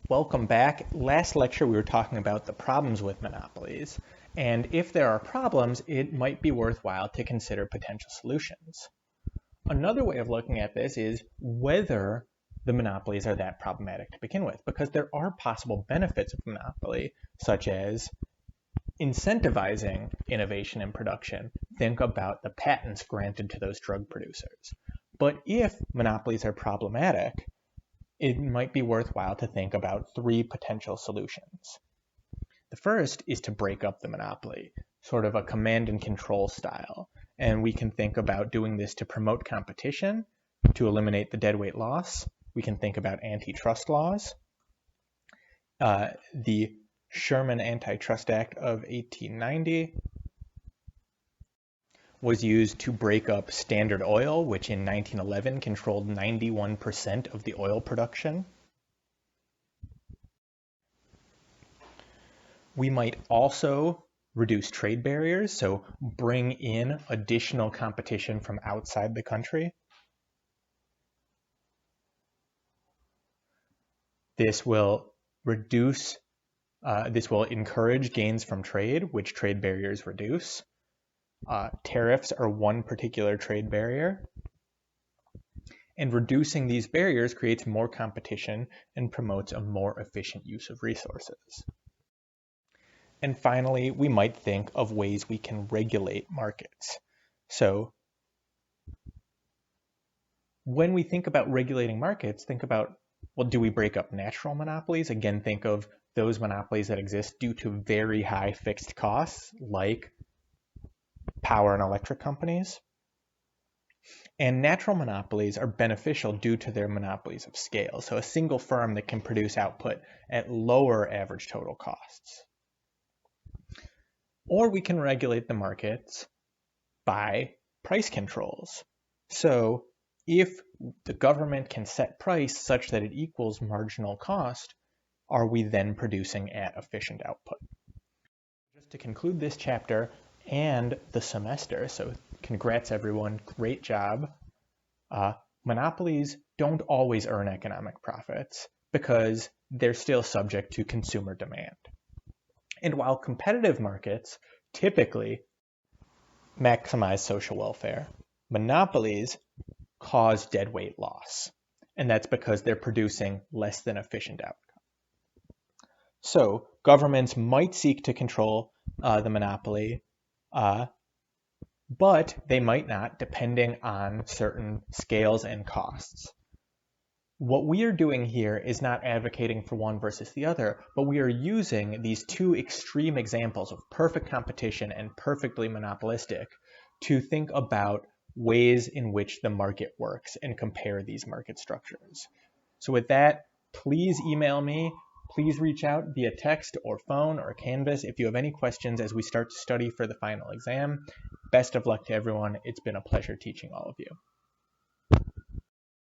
Welcome back. Last lecture we were talking about the problems with monopolies, and if there are problems, it might be worthwhile to consider potential solutions. Another way of looking at this is whether the monopolies are that problematic to begin with, because there are possible benefits of monopoly, such as incentivizing innovation and production. Think about the patents granted to those drug producers. But if monopolies are problematic, it might be worthwhile to think about three potential solutions. The first is to break up the monopoly, sort of a command and control style. And we can think about doing this to promote competition, to eliminate the deadweight loss. We can think about antitrust laws. The Sherman Antitrust Act of 1890 was used to break up Standard Oil, which in 1911 controlled 91% of the oil production. We might also reduce trade barriers, so bring in additional competition from outside the country. This will encourage gains from trade, which trade barriers reduce. Tariffs are one particular trade barrier. And reducing these barriers creates more competition and promotes a more efficient use of resources. And finally, we might think of ways we can regulate markets. So when we think about regulating markets, think about, well, do we break up natural monopolies? Again, think of those monopolies that exist due to very high fixed costs, like power and electric companies. And natural monopolies are beneficial due to their monopolies of scale. So a single firm that can produce output at lower average total costs. Or we can regulate the markets by price controls. So if the government can set price such that it equals marginal cost, are we then producing at efficient output? Just to conclude this chapter and the semester, so congrats everyone, great job. Monopolies don't always earn economic profits because they're still subject to consumer demand. And while competitive markets typically maximize social welfare, monopolies cause deadweight loss. And that's because they're producing less than efficient outcome. So governments might seek to control the monopoly, but they might not, depending on certain scales and costs. What we are doing here is not advocating for one versus the other, but we are using these two extreme examples of perfect competition and perfectly monopolistic to think about ways in which the market works and compare these market structures. So with that, please email me. Please reach out via text or phone or Canvas if you have any questions as we start to study for the final exam. Best of luck to everyone. It's been a pleasure teaching all of you.